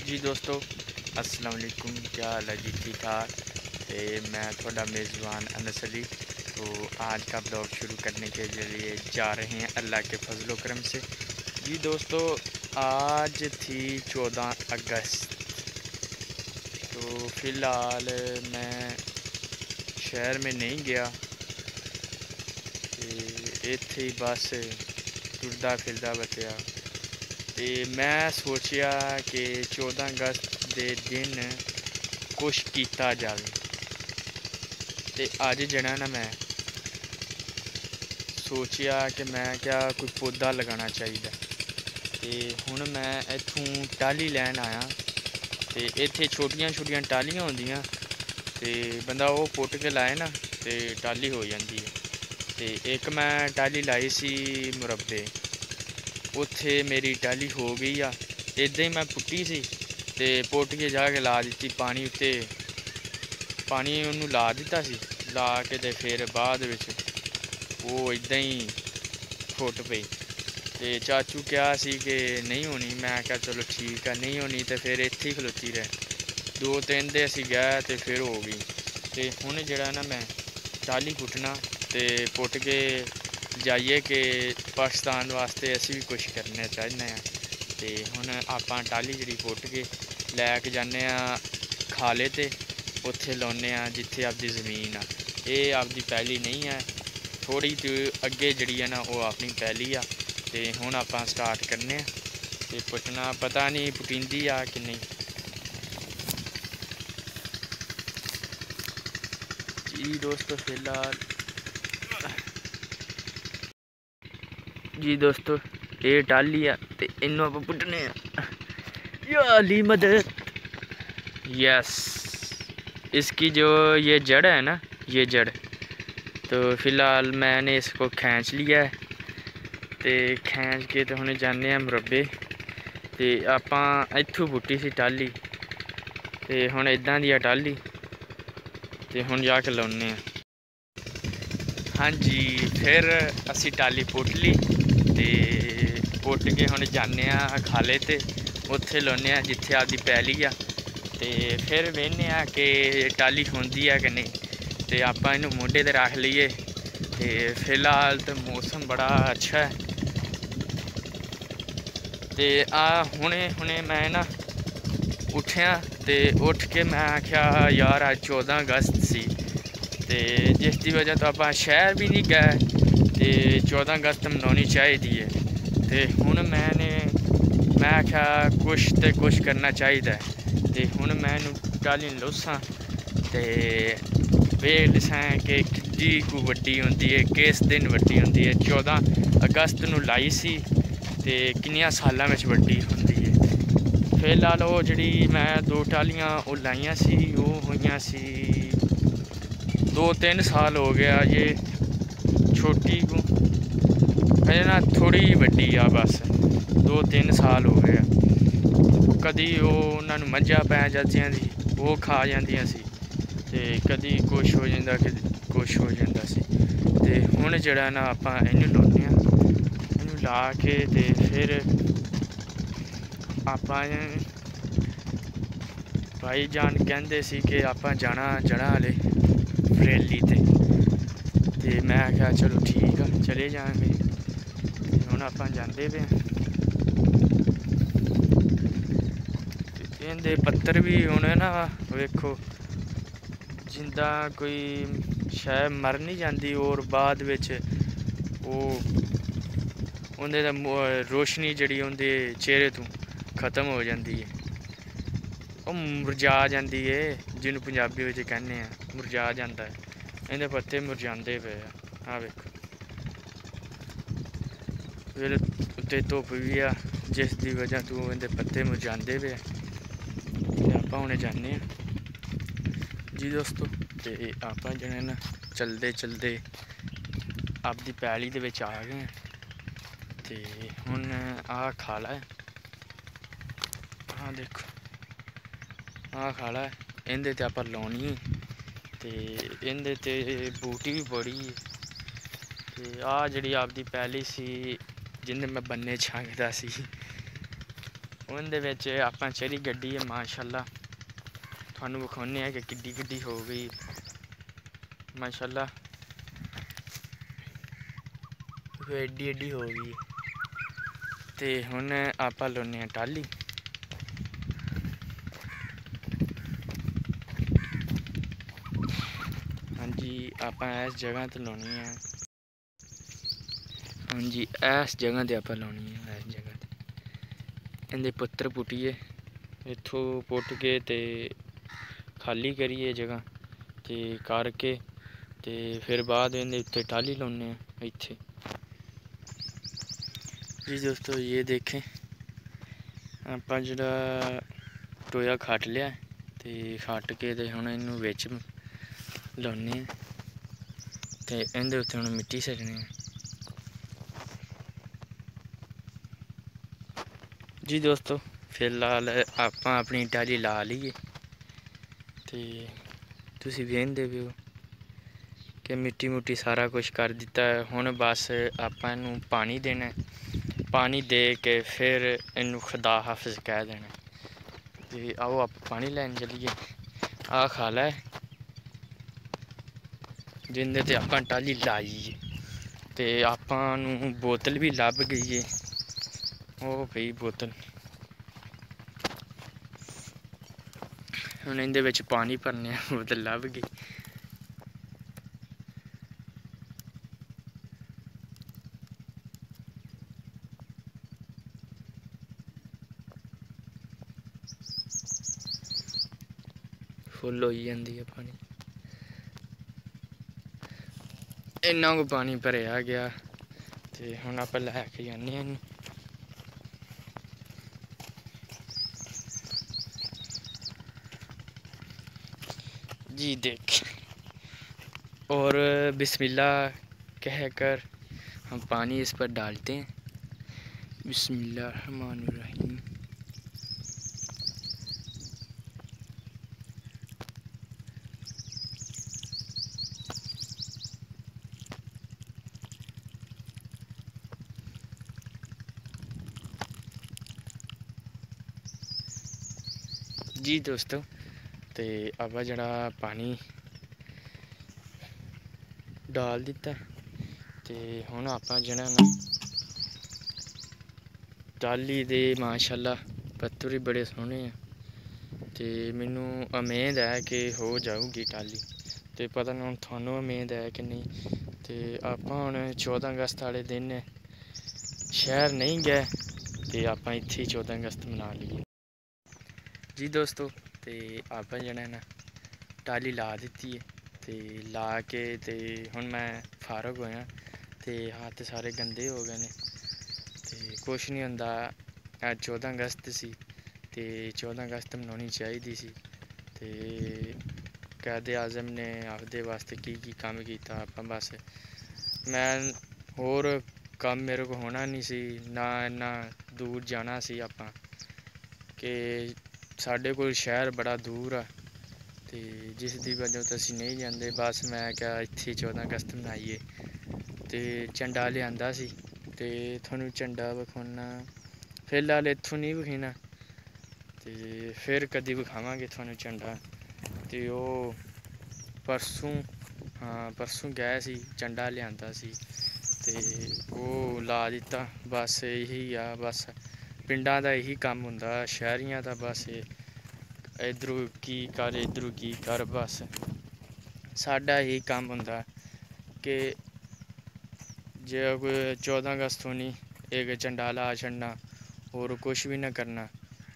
जी दोस्तों अस्सलाम वालेकुम, क्या हाल है जी? ठीक ठाक। तो मैं थोड़ा मेज़बान अनस अली। तो आज का ब्लॉग शुरू करने के लिए जा रहे हैं अल्लाह के फजल करम से। जी दोस्तों, आज थी 14 अगस्त। तो फ़िलहाल मैं शहर में नहीं गया, इत्थे ही बस टुरदा फिरदा बचया। तो मैं सोचा कि 14 अगस्त के दिन कुछ किया जाए। तो अज जरा ना मैं सोचा कि मैं क्या कोई पौधा लगाना चाहिए। तो हुण मैं इत्थों टाली लैन आया। तो इत्थे छोटियां छोटियां टालियां होंदियां, तो बंदा वो पुट के लाए ना तो टाली हो जाती है। तो एक मैं टाली लाई सी मुरब्बे, उत्थे मेरी टाली हो गई आ। इदां ही मैं पुट्टी सी ते पुट के जाके ला दी पानी उत्ते, पानी उन्होंने ला दिता सी। ला के ते फिर बाद विच वो इदां ही फुट पई। ते चाचू क्या सी कि नहीं होनी, मैं क्या चलो ठीक है नहीं होनी। तो फिर इत्थे ही खलोती रहे 2-3 दिन असीं गए तो फिर हो गई। तो हुण जरा ना मैं टाली पुट्टना ते पुट के जाइए कि पाकिस्तान वास्ते असीं भी कुछ करना चाहते हैं। तो हुण आपां टाली जिहड़ी पुट के लैके जाने खाले ते उत्थे लाउने जिथे आपकी ज़मीन आ। ये आपकी पैली नहीं है, थोड़ी तो अगे जड़ी है ना वो अपनी पैली आ। तो हुण आपां स्टार्ट करने ते पुट्टना, पता नहीं पुटींदी आ कि नहीं। जी दोस्तों फिलहाल जी दोस्तों ये टाली है तो इनू आप पुट्टने याली मदद। यस, इसकी जो ये जड़ है ना, ये जड़, तो फिलहाल मैंने इसको खींच लिया है। तो खींच के तो हुणे जाने मुरब्बे। तो आपां इत्थों पुट्टी सी टाली, तो हुण इदां दी टाली तो हुण जाके लाउने। हाँ जी, फिर असी टाली पुट ली तो पुट के हुण जाने खाले ते उत्थे लाउने जिथे आपकी पैली आ। तो फिर वेखने कि टाली होंदी है कि नहीं। तो आपां इनू मोढे ते रख लीए। तो फिलहाल तो मौसम बड़ा अच्छा है। तो हुणे हुणे मैं ना उठ्या, तो उठ के मैं आख्या यार अज 14 अगस्त सी, तो जिसकी वजह तो आप शहर भी नहीं गए। तो 14 अगस्त मनानी चाहिए है। तो हुण मैं आख्या कुछ तो कुछ करना चाहिए। तो हुण मैं टाली लोसां तो वेट दिसां कि किड्डी को वड्डी होंदी है, किस दिन वड्डी होंदी है। 14 अगस्त नूं लाई सी ते किन्नियां सालां विच वड्डी होंदी है। फिलहाल वो जिहड़ी मैं 2 टालियां वो लाइयां सी, वो होइयां सी 2-3 साल हो गया। ये छोटी को अजे ना थोड़ी वड्डी आ, बस 2-3 साल हो गए। कदी वो उन्होंने मंझा पै जातियां सी, वो खा जांदियां सी, ते कदी कुछ हो जाता, कदी कुछ हो जाता सी। ते हुण जिहड़ा ना आपां इनू लाउने इनू ला के ते फिर आपां भाई जान कहंदे सी कि आपां जाना जड़ा वाले रैली ते मैं आख्या चलो ठीक है चले जाएंगे। हुण आपां जांदे पे इहदे पत्तर भी हुण ना वेखो जिंदा कोई शायद मर नहीं जाती और बाद विच वो उंदे रोशनी जिहड़ी उंदे चेहरे तो खत्म हो जाती है, वो मुरझा जाती है, जिन्होंने पंजाबी में कहने मुरझा जाता है। इहदे पत्ते मुरझाते पे आ वेखो, फिर उत्ते धुप भी आ जिसकी वजह तो इहदे पत्ते मुरझाते पे। आपां हुणे जाने जी दोस्तों। तो आपां जने ना चलते चलते आपकी पैली दे विच आ गए। तो हुण आ खाला है, हाँ देखो आ खाला है, इहदे ते आपां लाउणी है। तो इहदे ते बूटी भी बड़ी है। तो आ जिहड़ी आपकी पैली सी जिन्हें मैं बन्ने छंगदा सी, उनदे विच आपां चरी गड्डी है माशाअल्लाह थानू विखाने कि किड्डी किड्डी हो गई माशाअल्लाह एड्डी एड्डी हो गई। तो हुण आपां लाउने टाली। हाँ जी आपां इस जगह तो लानी है। हाँ जी इस जगह ते आपां लानी है। इस जगह ते इंदे पत्तर पुट्टिए इत्थों पुट के ते खाली करिए जगह ते करके ते फिर बाद इंदे उत्ते टाली लाउने इत्थे। जी दोस्तों ये देखें आपां जिहड़ा टोया खट लिया ते खट के ते हुण इनू विच लाउने ते इंदे उत्ते हुण मिट्टी सटने। जी दोस्तों फिलहाल आपां अपनी टाली ला लीए ते तुसीं वेखदे पे हो कि मिट्टी मुट्टी सारा कुछ कर दिता है। हुण बस आपां इनू पानी देना है। पानी दे के फिर इनू खुदा हाफिज कह देना। ते आओ आप पानी लैन चलिए। आ खाला है जिंदे ते आपां टाली लाई है ते आपां नू बोतल भी लभ गई है। ओ पई बोतल हुण इंदे विच पानी भरने बोतल लभ गई। फुल होई जांदी है पानी। इन्ना को पानी भरिया गया ते हुण आपां लैके जाने इनू। जी देख और बिस्मिल्लाह कहकर हम पानी इस पर डालते हैं। बिस्मिल्लाहिर्रहमानिर्रहीम। जी दोस्तों तो आवा जड़ा पानी डाल दिता तो हुण आपां जड़ा ना टाली दे माशाअल्लाह पत्तर भी बड़े सोहने हैं। तो मैनू उम्मीद है कि हो जाऊगी टाली तो पता नहीं हुण थानू उम्मीद है कि नहीं। तो आपां हुण 14 अगस्त वाले दिन शहर नहीं गए तो आपां इत्थे 14 अगस्त मना लीए। जी दोस्तों तो आपां जड़ा ना टाली ला दी है तो ला के तो हुण मैं फारग होया तो हाथ सारे गंदे हो गए ने तो कुछ नहीं होंदा। अज 14 अगस्त सी तो 14 अगस्त मनानी चाहिदी सी ते कायदे आज़म ने आपदे वास्ते की कम किया। आपां बस मैं होर कम मेरे को होना नहीं सी ना इन्ना दूर जाना सी आपां कि साढ़े कोल शहर बड़ा दूर आ तो जिस दी वजह तो असीं नहीं जांदे। बस मैं क्या इत्थे 14 अगस्त मनाइए तो झंडा लिआंदा सी ते थुआनूं झंडा विखाना। फिलहाल इत्थों नहीं विखना तो फिर कदी विखावांगे थुआनूं झंडा। तो ओह परसों हाँ परसों गए सी झंडा लिआंदा सी ते ओह ला दिता। बस यही आ बस पिंडां दा यही कम्म हुंदा। शहरियां दा बस इधरों की कर इधरों की कर बस साडा यही कम्म हुंदा कि जे कोई 14 अगस्त होनी एक झंडा ला छड्डना होर कुछ भी ना करना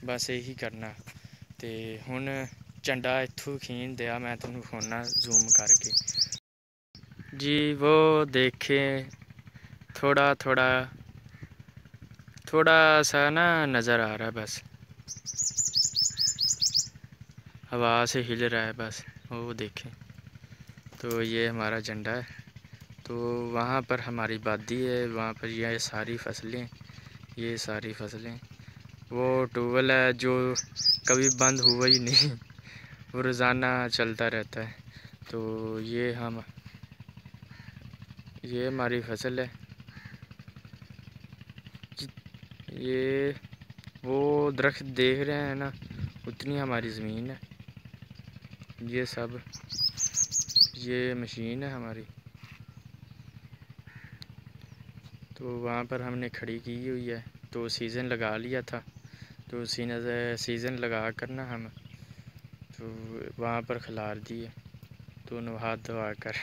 बस यही करना। तो हुण झंडा इत्थों खींच दिया मैं तैनूं विखाना जूम करके। जी वो देखे थोड़ा थोड़ा थोड़ा सा ना नज़र आ रहा है बस हवा से हिल रहा है बस वो देखें। तो ये हमारा झंडा है। तो वहाँ पर हमारी वादी है वहाँ पर ये सारी फसलें ये सारी फसलें वो ट्यूबवेल है जो कभी बंद हुआ ही नहीं वो रोज़ाना चलता रहता है। तो ये हमारी फसल है। ये वो दरख्त देख रहे हैं ना, उतनी हमारी ज़मीन है। ये सब, ये मशीन है हमारी, तो वहाँ पर हमने खड़ी की हुई है। तो सीज़न लगा लिया था, तो सीज़न लगा कर ना हम तो वहाँ पर खिलार दिए, तो नहा धोआ कर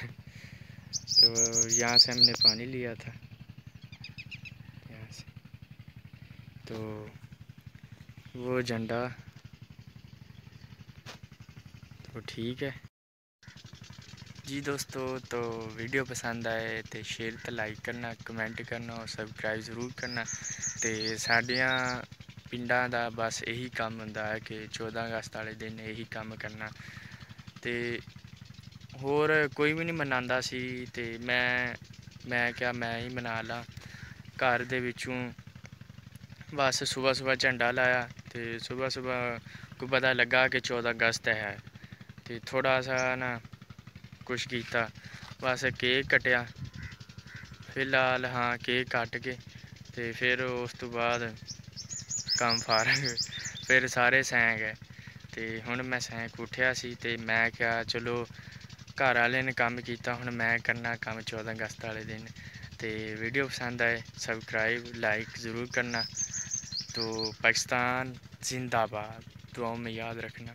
तो यहाँ से हमने पानी लिया था, यहाँ से। तो वो झंडा तो ठीक है जी दोस्तों। तो वीडियो पसंद आए तो शेयर तो लाइक करना, कमेंट करना और सबसक्राइब ज़रूर करना। तो साडियां पिंडां दा बस यही काम हुंदा है कि 14 अगस्त वाले दिन यही काम करना। तो होर कोई भी नहीं मनांदा सी, ते मैं क्या मैं ही मना ला घर दे विचों। बस सुबह सुबह झंडा लाया, तो सुबह सुबह को पता लगा कि 14 अगस्त है, तो थोड़ा सा ना कुछ कीता, बस केक कटिया फिलहाल। हाँ, केक कट के तो फिर उस तो बाद काम फारग फिर सारे सैं गए। तो हुण मैं सैं के उठिया सी, ते मैं क्या चलो घर वाले ने काम किया, हुण मैं करना काम 14 अगस्त वाले दिन। तो वीडियो पसंद आए सबसक्राइब लाइक ज़रूर करना। तो पाकिस्तान जिंदाबाद, दुआओं में याद रखना।